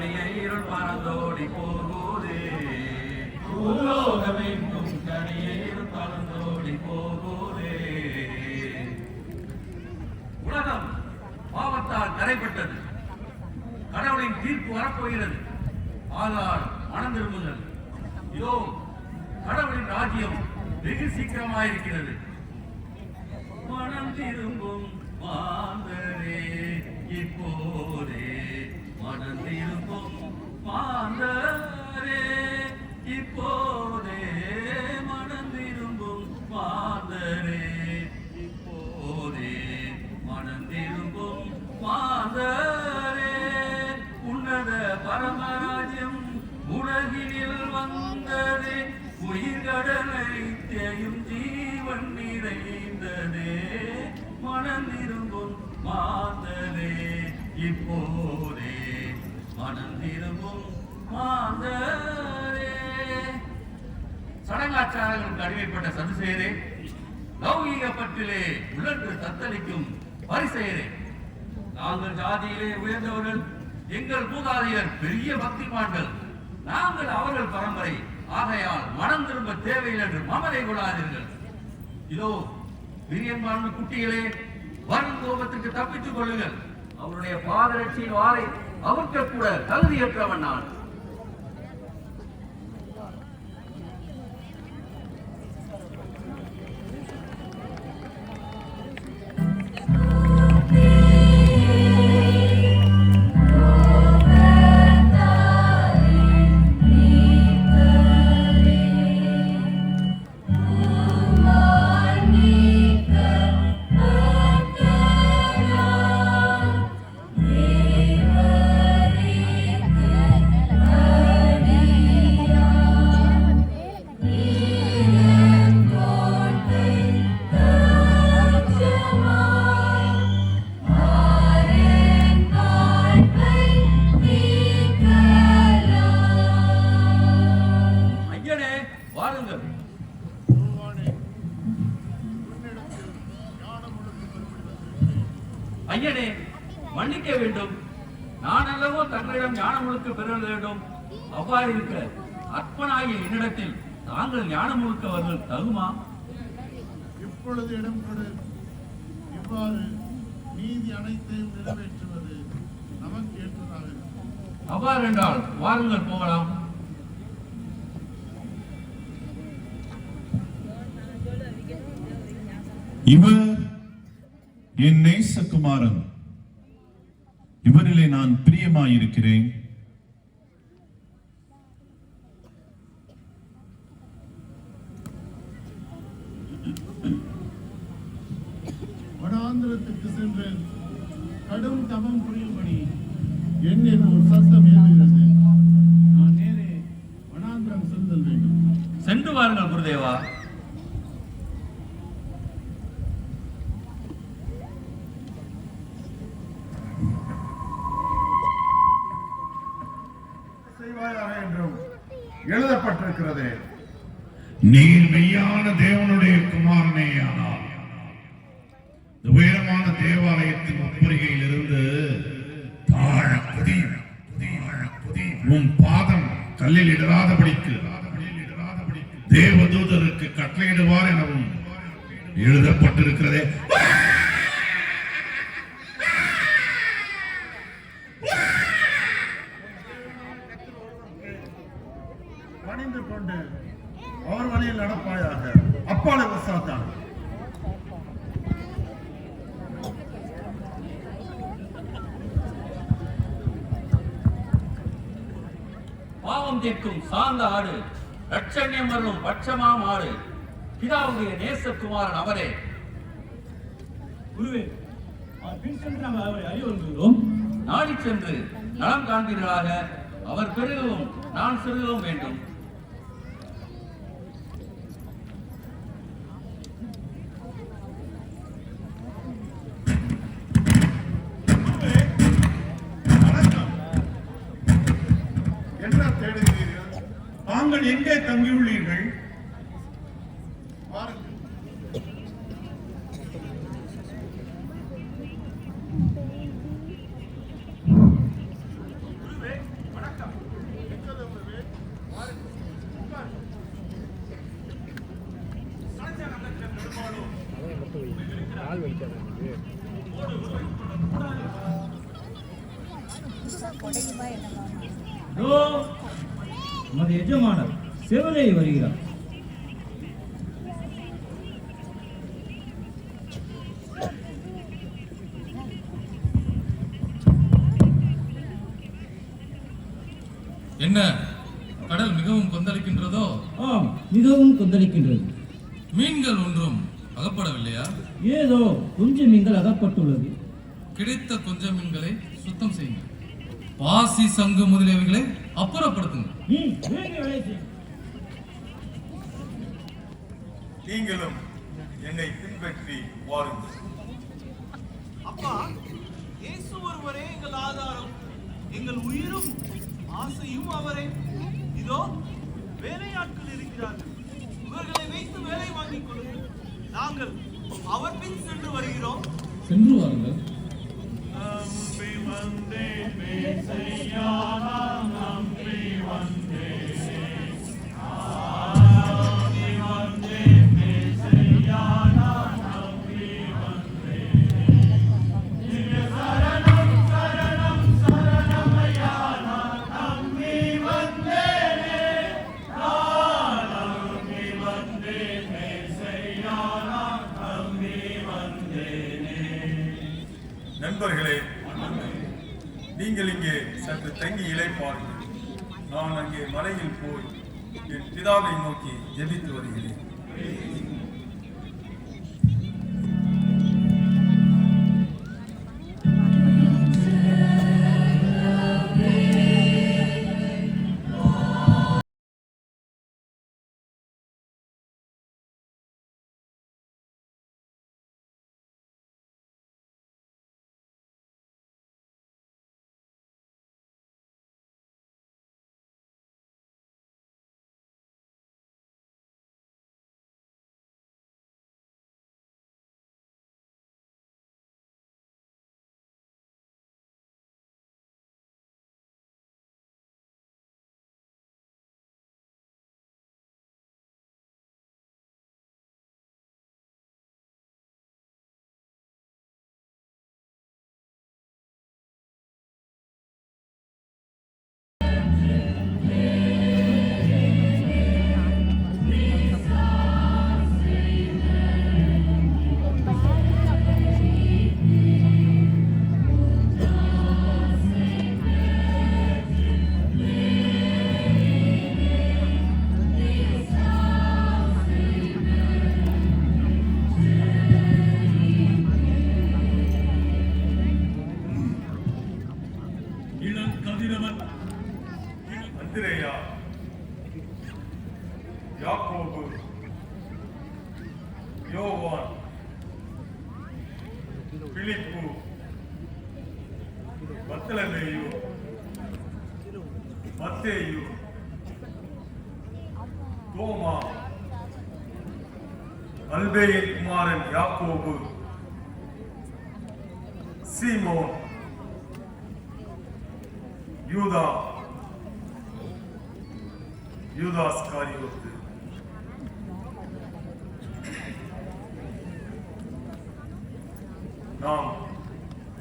தனியே இருள் பறந்தோடி போகுதே பூலோகமெங்கும் தனியே இருள் பறந்தோடி போகுதே. உலகம் பாவத்தால் கரைப்பட்டது. கடவுளின் தீர்ப்பு வரப்போகிறது. ஆனால் மனம் திரும்புங்கள். இதோ கடவுளின் ராஜ்யம் வெகு சீக்கிரமாயிருக்கிறது. மனம் திரும்பும் மாந்தரே இப்போதே, மனம் திரும்பும் மாந்தரே இப்போதே, மனம் திரும்பும் மாந்தரே இப்போதே, மனம் திரும்பும் மாந்தரே. உன்னத பரமராஜ்யம் உலகினில் வந்ததே, உயிர்கடலை தேயும் ஜீவன் நிறைந்ததே, மனம் திரும்பும் மாந்தரே இப்போதே, மனம் திரும்பும் மாந்தரே. சடங்காச்சாரங்களுக்கு அடிமைப்பட்ட சதுசேயரே, லௌகீக பற்றிலே உழன்று தத்தளிக்கும் பரிசேயரே, நாங்கள் ஜாதியிலே உயர்ந்தவர்கள். எங்கள் மூதாதையர் பெரிய பக்திமான்கள். நாங்கள் அவர்கள் பரம்பரை. ஆகையால் மனம் திரும்ப தேவையில்லை என்று மமதை கொள்ளாதீர்கள். இதோ பிரியன்பான்மை குட்டிகளே, வரும் கோபத்துக்கு தப்பித்துக் கொள்ளுங்கள். அவருடைய பாதரட்சியின் வாளை அவர்க்க கூட தகுதியற்றவன் நான். ஐயனே, மன்னிக்க வேண்டும். நான் அல்லவோ தங்களிடம் ஞானம் முழுக்க பெற வேண்டும். அவ்வாறு இருக்க அற்பனாகிய என்னிடத்தில் தாங்கள் ஞானம் முழுக்க வருவது தகுமா? இப்பொழுது இடம் கொடு. இவ்வாறு நீதி அனைத்தையும் நிறைவேற்றுவது நமக்கு ஏற்றதாக இருக்கும். அவ்வாறு என்றால் வாருங்கள் போகலாம். இவர் என் நேசகுமாரன், இவரிலே நான் பிரியமாயிருக்கிறேன். வனாந்திரத்திற்கு சென்று கடும் தவம் புரியும்படி என்னில் ஒரு சத்தம் ஏறுகிறது. நான் நேரே வனாந்திரம் செல்தல் வேண்டும். சென்று வாருங்கள் குருதேவா. என்றும் எழுதப்பட்டிருக்கிறது. நீர் மெய்யான தேவனுடைய குமாரனே ஆனால் உயரமான தேவாலயத்தின் உட்பருகையில் இருந்து தாழ குதியும், உன் பாதம் கல்லில் இடராதபடிக்கு தேவதூதருக்கு கட்டளையிடுவார் எனவும் எழுதப்பட்டிருக்கிறதே. பணிந்து கொண்டு அவர் வழியில் நடப்பாயாக. அப்பாலே சாத்தான். பாவம் தீர்க்கும் சார்ந்த ஆடு, ரட்சண்யம் வரும் பட்சமாம் ஆடு, பிதாவுடைய நேசகுமாரன் அவரே. குருவே, பின் சென்று நாம் அவரை அறிய வருகிறோம். நாடி சென்று நலம் காண்பீர்களாக. அவர் பெருகவும் நான் சிறுகவும் வேண்டும். என்ன தேடுகிறீர்கள்? தாங்கள் எங்கே தங்கியுள்ளீர்கள்? இதோ நமது எஜமானர் செவலே வருகிறார். என்ன கடல் மிகவும் கொந்தளிக்கின்றதோ? ஆம், மிகவும் கொந்தளிக்கின்றது. மீன்கள் ஒன்றும் அகப்படவில்லையா? ஏதோ கொஞ்சம் மீன்கள் அகப்பட்டுள்ளது. கிடைத்த கொஞ்சம் மீன்களை சுத்தம் செய்யுங்கள். பாசி, சங்கு முதலியவைகளை அப்புறப்படுத்துங்க. நீங்களும் என்னை பின்பற்றி வாருங்கள். அப்பா, இயேசு ஒருவரே எங்கள் ஆதாரம், எங்கள் உயிரும் ஆசையும் அவரே. இதோ வேலையாட்கள் இருக்கிறார்கள், இவர்களை வைத்து வேலை வாங்கிக் கொள்ளுங்கள். நாங்கள் அவர் பின் சென்று வருகிறோம். சென்று வாருங்கள். நம்பி வந்தேன் மேசையா, நான் நம்பி வந்தேன். நம்பி வந்தேன் மேசையா, நான் நம்பி வந்தேன். திவ்ய சரணம் சரணம் சரணமையா, நான் நம்பி வந்தேனே. நான் நம்பி வந்தேன் மேசையா, நான் நம்பி வந்தேனே. நண்பர்களே, நீங்கள் இங்கே சற்று தங்கி இளைப்பாருங்கள். நான் அங்கே மலையில் போய் என் பிதாவை நோக்கி ஜெபித்து வருகிறேன். அந்திரேயா, யாக்கோபு, யோவான், பிலிப்பு, பர்த்தலமேயு, மத்தேயு, தோமா, அல்பேயின் குமாரன் யாக்கோபு, சீமோன், யூதா, யூதாஸ்காரியோத்து. நாம்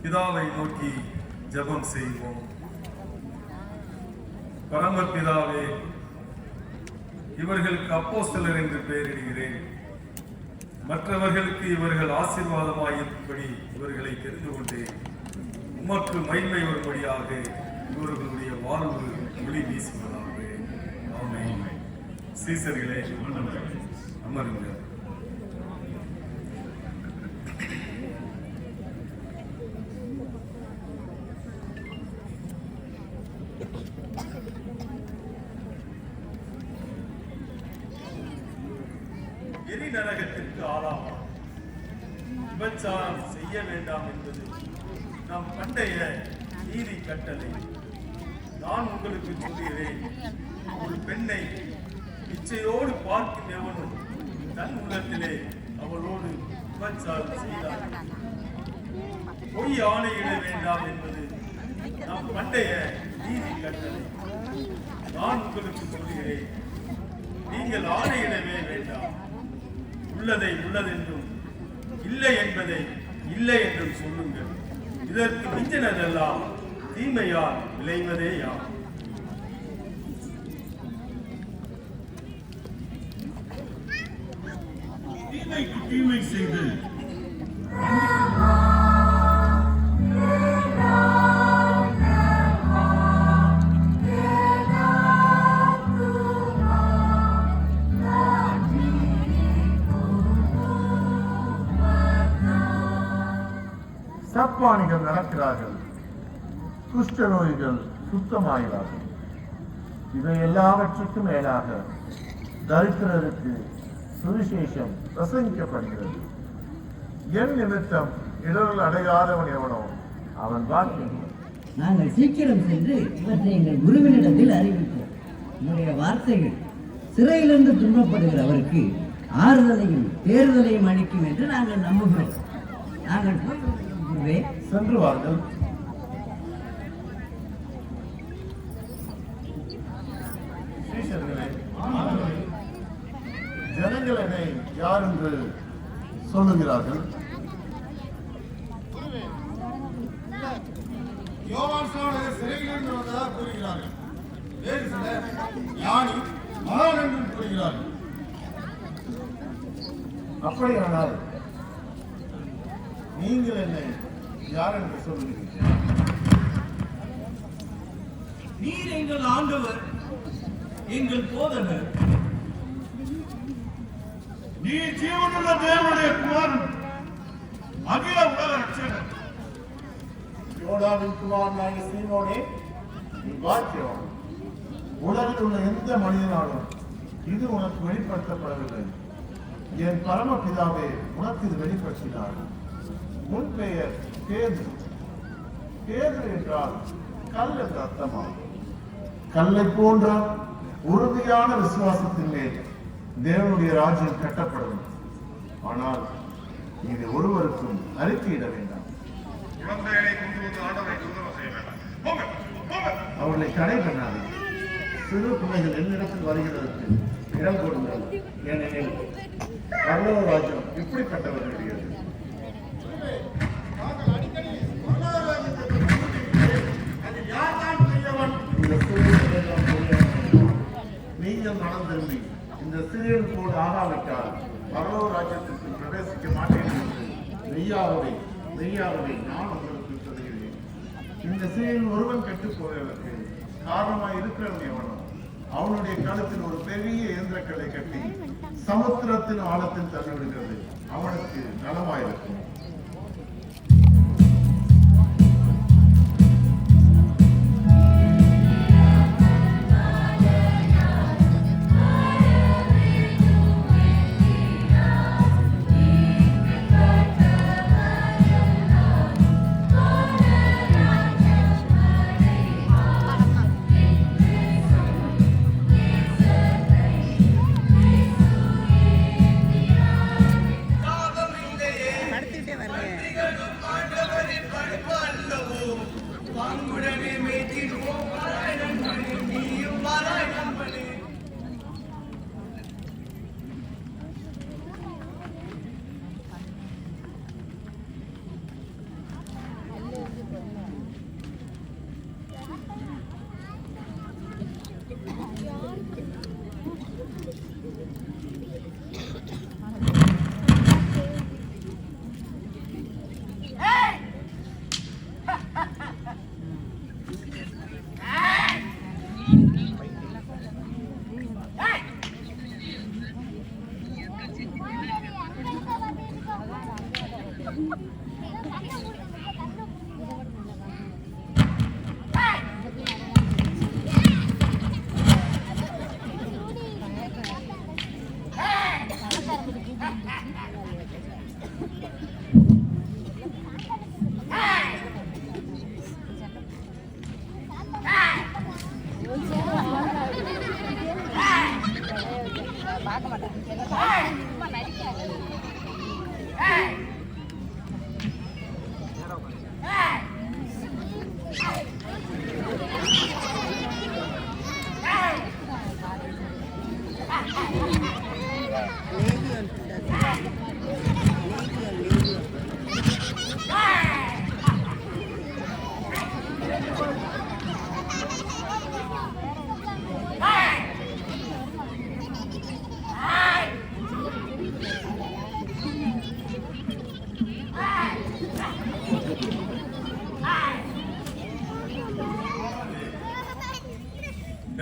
பிதாவை நோக்கி ஜெபம் செய்வோம். பரமபிதாவே, இவர்களுக்கு அப்போஸ்தலர் என்று பெயரிடுகிறேன். மற்றவர்களுக்கு இவர்கள் ஆசீர்வாதமாயிருக்கும்படி இவர்களை தெரிந்து கொண்டேன். உமக்கு மகிமை வரும்படியாக இவர்களுடைய வாழ்வு ஒளி வீசுவதாக. ஆமென். சீசர்களே, அமருங்கள். எரி நரகத்திற்கு ஆளாவார். விபச்சாரம் செய்ய வேண்டாம் என்பது நம் பண்டைய நீதி கட்டளை. நான் உங்களுக்கு சொல்கிறேன், ஒரு பெண்ணை இச்சையோடு பார்க்கும் எவனும் தன் உள்ளத்திலே அவளோடு விபச்சாரம் செய்தார். பொய் ஆணையிட வேண்டாம் என்பது நம் பண்டைய நீதி கட்டளை. நான் உங்களுக்கு சொல்கிறேன், நீங்கள் ஆணையிடவே வேண்டாம். உள்ளதை உள்ளதென்றும் இல்லை என்பதை இல்லை என்றும் சொல்லுங்கள். இதற்கு மிஞ்சினதெல்லாம் தீமையால் விளைவதே யாம். தீமைக்கு தீமை செய்து சப்பானிகள் நடக்கிறார்கள், குஷ்ட நோய்கள் சுத்தமாகிறார்கள். இவை எல்லாவற்றுக்கும் மேலாக தரித்திரருக்கு சுவிசேஷம் பிரசங்கிக்கப்படுகிறது. என் நிமித்தம் இடர்கள் அடையாதவன் எவனோ அவன் வாழ்க்கையில். நாங்கள் சீக்கிரம் சென்று இவற்றை எங்கள் குருவினிடத்தில் அறிவிப்போம். உங்களுடைய வார்த்தைகள் சிறையிலிருந்து துன்பப்படுகிறவருக்கு ஆறுதலையும் தேர்தலையும் அளிக்கும் என்று நாங்கள் நம்புகிறோம். நாங்கள் போய் சென்று வார்கள். சீஷர்களே, ஜனங்கள் என்னை யார் என்று சொல்லுகிறார்கள்? யோவான் ஸ்நானகர் சிறையிலிருந்து வந்ததாக கூறுகிறார்கள். வேறு சிலர் ஞானி, மகான் என்றும் கூறுகிறார்கள். அப்படியானால் நீங்கள் என்னை யார் என்று சொல்லுகிறீர்கள்? நீர் எங்கள் ஆண்டவர், எங்கள் போதகர். நீ ஜீவனுள்ள தேவனுடைய குமாரன், அகில உலக ரட்சகர். யோனாவின் குமாரனாகிய சீமோனே, நீ பாக்கியவான். உலகில் உள்ள எந்த மனிதனாலும் இது உனக்கு வெளிப்படுத்தப்படவில்லை. என் பரமபிதாவே உனக்கு இது வெளிப்படுத்தினார். உன் பெயர் பேதுரு. பேதுரு என்றால் கல் என்ற அர்த்தமாகும். கல்லை போன்ற உறுதியான விசுவாசத்தின் மேல் தேவனுடைய ராஜ்யம் கட்டப்படும். ஆனால் இது ஒருவருக்கும் அறிக்கையிட வேண்டாம். குழந்தைகளை கொண்டு வந்து ஆண்டவரை தொந்தரவு செய்ய வேண்டாம். போங்க, போங்க. அவர்களை தடை பண்ணாது. சிறு பிள்ளைகள் என்னிடத்தில் வருகிறதற்கு இடம் கொடுங்கள். ஏனெனில் பரலோக ராஜ்யம் இப்படிப்பட்டவர்களுடையது. நீங்கள் மனம் திரும்பி இந்த சிறியன் போல் ஆகாவிட்டால் பரலோக ராஜ்யத்திற்கு பிரவேசிக்க மாட்டேன் என்று மெய்யாகவே நான் உங்களுக்கு சொல்கிறேன். இந்த சிறியன் ஒருவன் கெட்டுப் போவதற்கு காரணமாய் இருக்கிறவன் எவனோ அவனுடைய கழுத்தில் ஒரு பெரிய இயந்திரக்கல்லை கட்டி சமுத்திரத்தின் ஆழத்தில் தள்ளிவிடுகிறது. அவனுக்கு நலமாயிருக்கும்.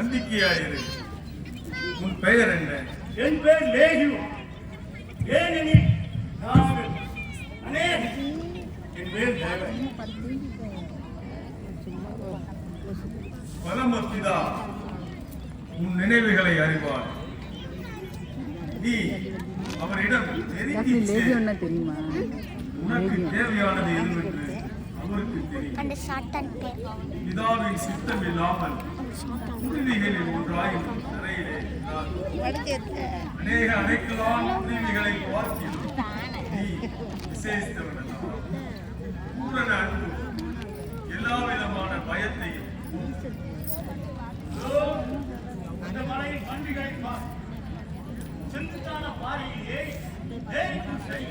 நம்பிக்கையாயிரு. உன் பெயர் என்ன? என் பேர் லேகியோ. ஏனெனில் நாங்கள் அநேகர். என் பேர் தேவன். பரமபிதா உன் நினைவுகளை அறிவார். நீ அவரிடம் நெருங்கி செல். உனக்கு தேவையானது எதுவென்று அவருக்கு தெரியும். பிதாவின் சித்தம் இல்லாமல் குருவிகளில் ஒன்றாய் தரையிலே அநேக அடைக்கலான குருவிகளை பார்க்கிறோம். நீ விசேஷித்தவன். பூரண அன்பு எல்லா விதமான பயத்தையும் இந்த மலையில் பன்றிகளை பார். செங்குத்தான பாறையிலே ஏறிக்கும் செய்.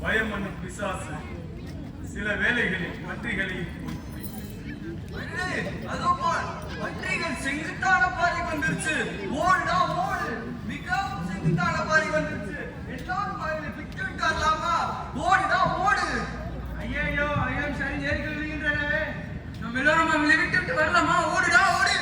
பயம் என்னும் பிசாசு சில வேளைகளில் பன்றிகளை பன்றிகள் செங்குத்தான பாறை வந்துருச்சு. ஓடுடா ஓடு. மிகவும் செங்குத்தான பாறை வந்துருச்சு. எல்லாரும் பாறையில பிட்டு விட்டாரலாமா? ஓடுடா ஓடு. ஐயோ ஐயம் சரி ஏறிகள் விழுகின்றனவே. நம்ம எல்லாரும் விட்டு வரலாமா? ஓடுடா ஓடு.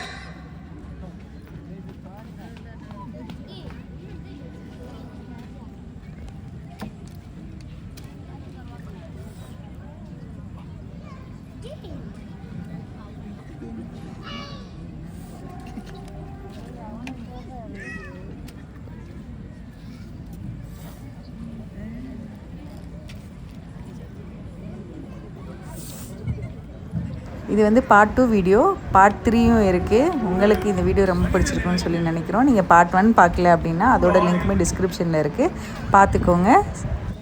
இது வந்து பார்ட் 2 வீடியோ, பார்ட் 3யும் இருக்குது. உங்களுக்கு இந்த வீடியோ ரொம்ப பிடிச்சிருக்குன்னு சொல்லி நினைக்கிறோம். நீங்கள் பார்ட் 1 பார்க்கல அப்படின்னா அதோட லிங்க்குமே டிஸ்கிரிப்ஷனில் இருக்குது, பார்த்துக்கோங்க.